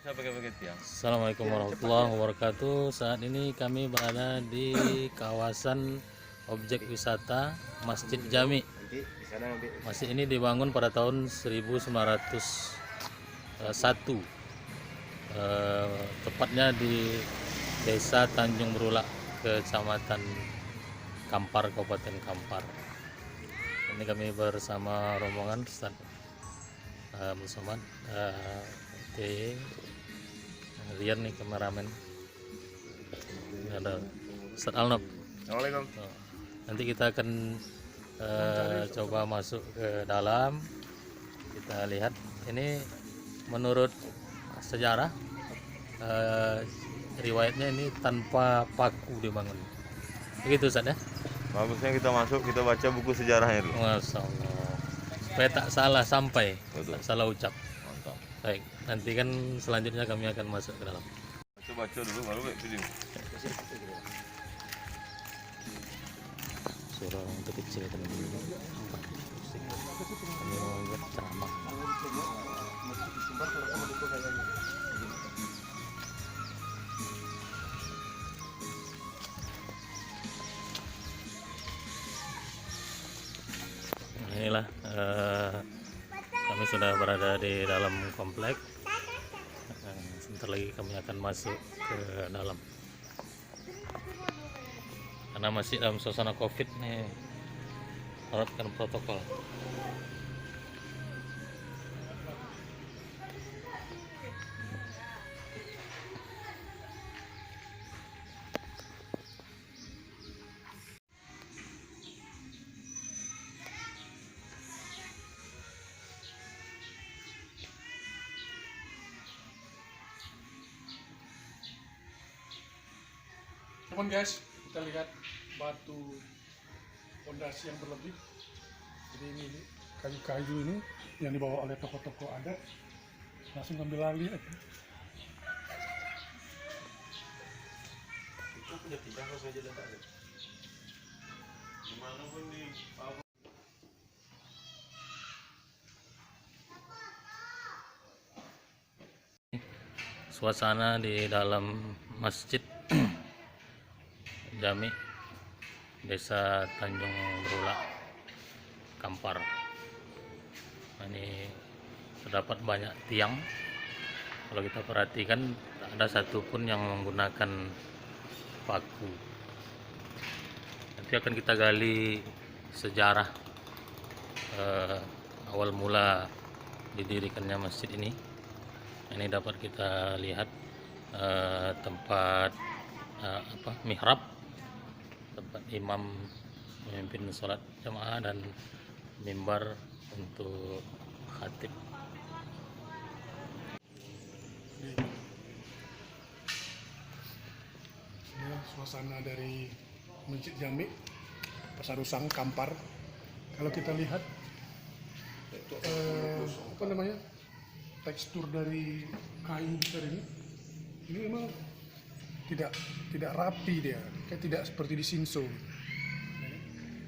Assalamualaikum warahmatullahi wabarakatuh. Saat ini kami berada di kawasan objek wisata Masjid Jami. Masjid ini dibangun pada tahun 1901, tepatnya di Desa Tanjung Berulak, Kecamatan Kampar, Kabupaten Kampar. Ini kami bersama rombongan Ustaz Musomad, Rian nih kameramen. Ada Ustaz Alnob. Assalamualaikum. Nanti kita akan coba masuk ke dalam. Kita lihat ini menurut sejarah, riwayatnya ini tanpa paku dibangun. Begitu Ustaz ya? Bagusnya kita masuk, kita baca buku sejarahnya dulu. Masya Allah. Supaya tak salah sampai, Betul. tak salah ucap. Mantap. Baik, nanti kan selanjutnya kami akan masuk ke dalam. Baca dulu baru video. Suara untuk kecil kami dulu. Kami mau buat ceramah. Nah, inilah kami sudah berada di dalam komplek. Sebentar lagi kami akan masuk ke dalam. Karena masih dalam suasana COVID nih, menerapkan protokol. Teman guys, kita lihat batu fondasi yang berlebih. Jadi ini kayu-kayu ini yang dibawa oleh tokoh-tokoh adat, langsung ambil alih aja. Itu punya tiang kok saja letak. Gimana pun di Suasana di dalam Masjid Jami Desa Tanjung Berulak, Kampar. Ini terdapat banyak tiang. Kalau kita perhatikan, tak ada satupun yang menggunakan paku. Nanti akan kita gali sejarah awal mula didirikannya masjid ini. Ini dapat kita lihat tempat mihrab, tempat imam memimpin sholat jamaah, dan mimbar untuk khatib. Ini suasana dari Masjid Jami Pasarusang Kampar. Kalau kita lihat tekstur dari kayu besar ini memang tidak rapi, dia kayak tidak seperti di Shinso.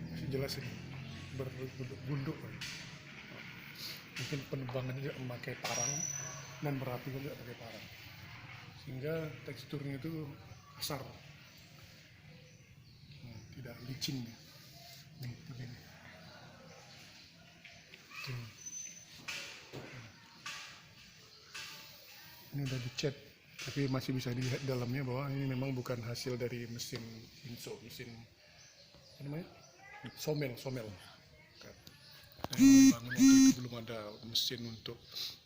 Masih jelas ini berbentuk gunduk. Mungkin penebangan juga memakai parang dan berapi juga pakai parang, sehingga teksturnya itu kasar, tidak licin. Nih, begini. Ini udah dicat, tapi masih bisa dilihat dalamnya bahwa ini memang bukan hasil dari mesin Shinso, mesin apa namanya, somel. Yang dibangun waktu itu belum ada mesin untuk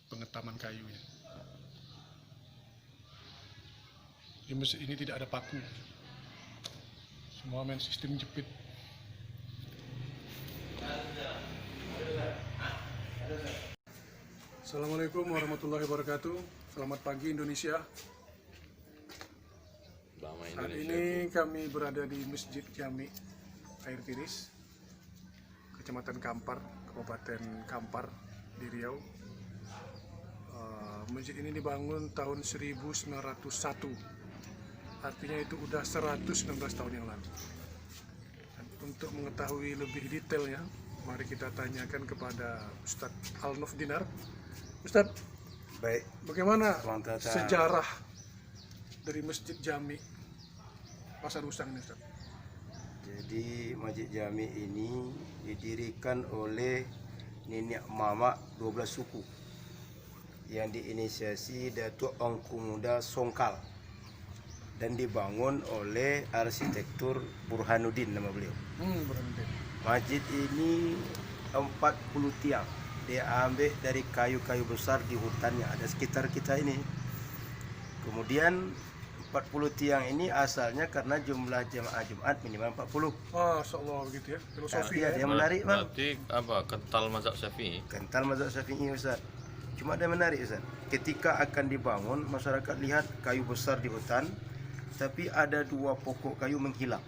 pengetaman kayunya. Di mesin ini tidak ada paku, semua main sistem jepit. Assalamualaikum warahmatullahi wabarakatuh. Selamat pagi Indonesia. Saat ini kami berada di Masjid Jami Air Tiris, Kecamatan Kampar, Kabupaten Kampar di Riau. Masjid ini dibangun tahun 1901, artinya itu udah 119 tahun yang lalu. Dan untuk mengetahui lebih detailnya, mari kita tanyakan kepada Ustadz Alnof Dinar. Ustadz, Baik, Bagaimana Tuan Tata. sejarah dari Masjid Jami Pasar Usang ini, Ustaz? Jadi Masjid Jami ini didirikan oleh nenek mama 12 suku yang diinisiasi Datuk Engku Muda Songkal dan dibangun oleh arsitektur Burhanuddin nama beliau. Berhenti. Masjid ini 40 tiang. Dia ambil dari kayu-kayu besar di hutan yang ada sekitar kita ini. Kemudian 40 tiang ini asalnya karena jumlah jemaah Jumat minimal 40. Masya Allah begitu ya, filosofi Tapi ya. ada yang menarik bang. Berarti apa? Kental mazhab Syafi'i. Kental mazhab Syafi'i Ustaz. Cuma ada yang menarik Ustaz. Ketika akan dibangun, masyarakat lihat kayu besar di hutan, tapi ada 2 pokok kayu menghilang.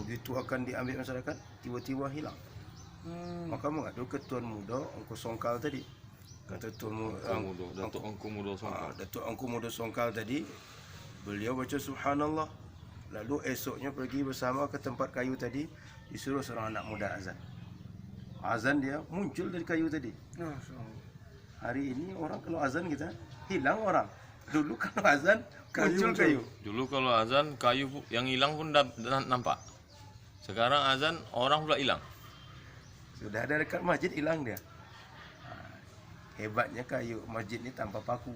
Begitu akan diambil masyarakat, tiba-tiba hilang. Maka mengadu ke Tuan Muda Engku Songkal tadi. Kata Tuan Muda, Datuk Engku Muda Songkal. Datuk Engku Muda Songkal tadi, beliau baca subhanallah. Lalu esoknya pergi bersama ke tempat kayu tadi, disuruh seorang anak muda azan. Azan dia muncul dari kayu tadi. Masya Allah. Hari ini orang kalau azan kita hilang orang. Dulu kalau azan muncul muncul. kayu. Dulu kalau azan kayu yang hilang pun nampak. Sekarang azan orang pula hilang. Sudah ada dekat masjid hilang dia. Hebatnya kayu masjid ini tanpa paku.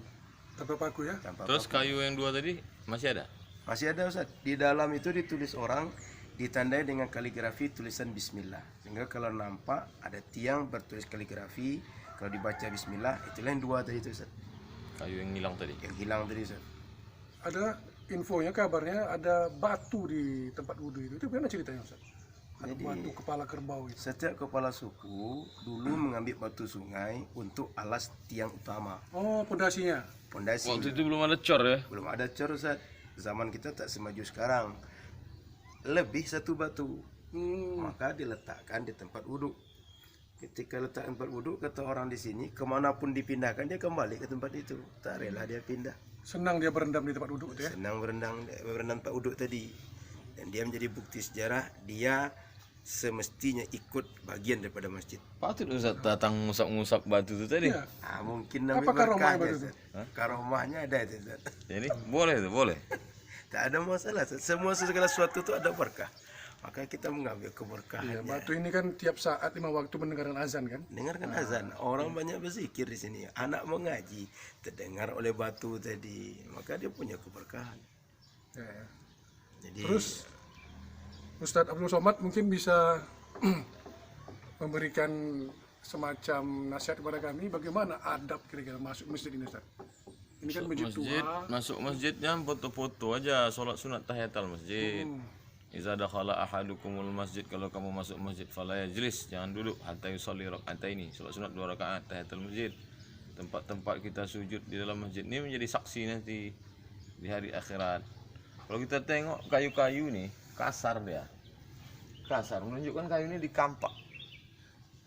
Tanpa paku ya. Tanpa Terus paku. kayu yang 2 tadi masih ada? Masih ada Ustaz. Di dalam itu ditulis orang, ditandai dengan kaligrafi tulisan bismillah. Sehingga kalau nampak ada tiang bertulis kaligrafi, kalau dibaca bismillah, itulah yang 2 tadi itu Ustaz. Kayu yang hilang tadi. Yang hilang tadi Ustaz. Ada infonya, kabarnya ada batu di tempat wudhu itu. Itu gimana ceritanya, Ustaz? Ada Jadi, batu kepala kerbau itu. Setiap kepala suku dulu mengambil batu sungai untuk alas tiang utama. Oh, pondasinya. Pondasi. Waktu itu belum ada cor ya? Belum ada cor Ustaz. Zaman kita tak semaju sekarang. Lebih 1 batu. Maka diletakkan di tempat wudhu. Ketika letak tempat wudhu, kata orang di sini, kemanapun dipindahkan dia kembali ke tempat itu. Tak rela dia pindah. Senang dia berendam di tempat wudhu itu ya. Senang berendam tempat wudhu tadi. Dan dia menjadi bukti sejarah dia semestinya ikut bagian daripada masjid. Patut Ustaz datang ngusap-ngusap batu itu tadi. Iya. Mungkin namanya Apa karomahnya berkahnya batu itu? Ustaz. Karomahnya ada itu Ustaz. Jadi boleh itu, boleh. Tak ada masalah Ustaz. Semua segala sesuatu itu ada berkah. Maka kita mengambil Iya, keberkahannya. batu ini kan tiap saat 5 waktu mendengarkan azan kan. Dengarkan azan. Orang banyak berzikir di sini. Anak mengaji terdengar oleh batu tadi. Maka dia punya keberkahan. Ya, ya. Jadi Terus Ustadz Abdul Somad mungkin bisa memberikan semacam nasihat kepada kami bagaimana adab kira-kira masuk masjid ini, Ustadz. Ini kan masjid tua. Masuk masjidnya foto-foto aja, sholat sunat tahiyatul masjid. Iza dakhala ahadukumul masjid, kalau kamu masuk masjid fala yajlis, jangan duduk hatta yusalli raka'ataini, sholat sunat 2 rakaat tahiyatul masjid. Tempat-tempat kita sujud di dalam masjid ini menjadi saksi nanti di hari akhirat. Kalau kita tengok kayu-kayu nih kasar dia. Kasar menunjukkan kayu ini dikampak.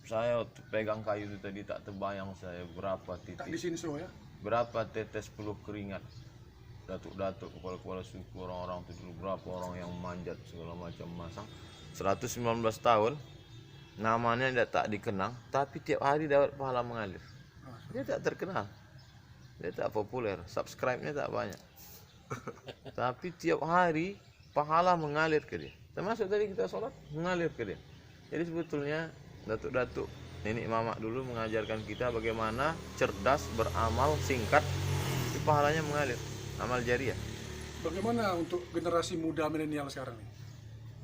Saya pegang kayu itu tadi tak terbayang saya berapa Tak titik, disinso ya. berapa tetes peluh keringat datuk-datuk kepala-kepala suku orang-orang itu dulu, berapa orang yang manjat segala macam masang 119 tahun namanya tak dikenang tapi tiap hari dapat pahala mengalir. Dia tak terkenal, dia tak populer, subscribe-nya tak banyak tapi tiap hari pahala mengalir ke dia, termasuk tadi kita sholat mengalir ke dia. Jadi sebetulnya datuk-datuk nenek mamak dulu mengajarkan kita bagaimana cerdas beramal singkat, tapi pahalanya mengalir, amal jariah. Bagaimana untuk generasi muda milenial sekarang nih?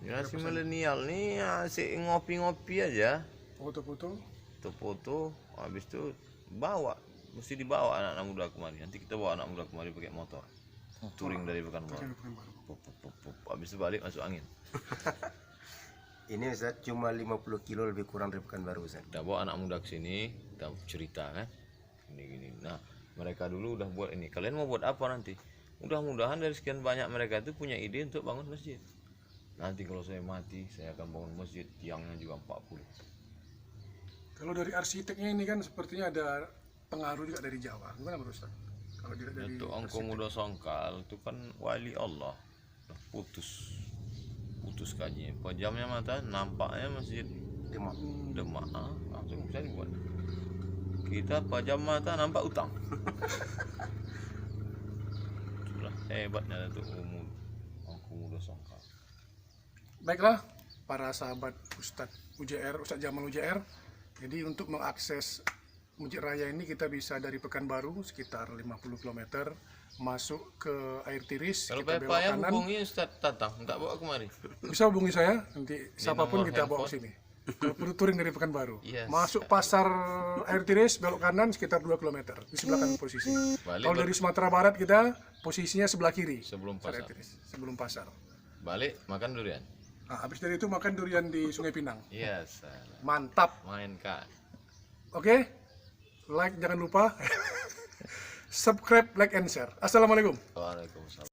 Generasi milenial nih asik ngopi-ngopi aja, Foto-foto. foto-foto, habis itu mesti dibawa anak-anak muda kemari. Nanti kita bawa anak muda kemari pakai motor, touring dari Pekanbaru. Habis itu balik masuk angin. ini Ustaz cuma 50 kilo lebih kurang dari Pekanbaru Ustaz. Kita bawa anak muda ke sini, kita cerita kan, gini. Nah, mereka dulu udah buat ini. Kalian mau buat apa nanti? Mudah-mudahan dari sekian banyak mereka itu punya ide untuk bangun masjid. Nanti kalau saya mati, saya akan bangun masjid, tiangnya juga 40. Kalau dari arsiteknya ini kan sepertinya ada pengaruh juga dari Jawa. Gimana menurut Ustaz? Kalau dilihat dari Datuk Engku Muda Songkal itu kan wali Allah. Putus kajian. Pejamnya mata, nampaknya masjid Demak. Demak, langsung bisa dibuat. Kita pajam mata nampak utang. Itulah hebatnya itu umum. Aku muda sangka. Baiklah, para sahabat Ustadz UJR, Ustadz Jamal UJR. Jadi untuk mengakses Masjid Raya ini kita bisa dari Pekanbaru sekitar 50 km masuk ke Air Tiris. Kalau kita belok payah kanan. hubungi Ustaz Tatang, tak bawa kemari. Bisa hubungi saya, nanti siapapun nomor kita bawa handphone. ke sini. Kalau perlu touring dari Pekanbaru. Yes. Masuk pasar Air Tiris, belok kanan sekitar 2 km. Di sebelah kanan posisi. Balik Kalau dari Sumatera Barat kita posisinya sebelah kiri. sebelum Pasar pasar. Air Tiris, sebelum pasar. Balik makan durian. Nah, habis dari itu makan durian di Sungai Pinang. Iya, salah. Mantap. Mainkan. Oke? Like jangan lupa. Subscribe, like, and share. Assalamualaikum. Waalaikumsalam.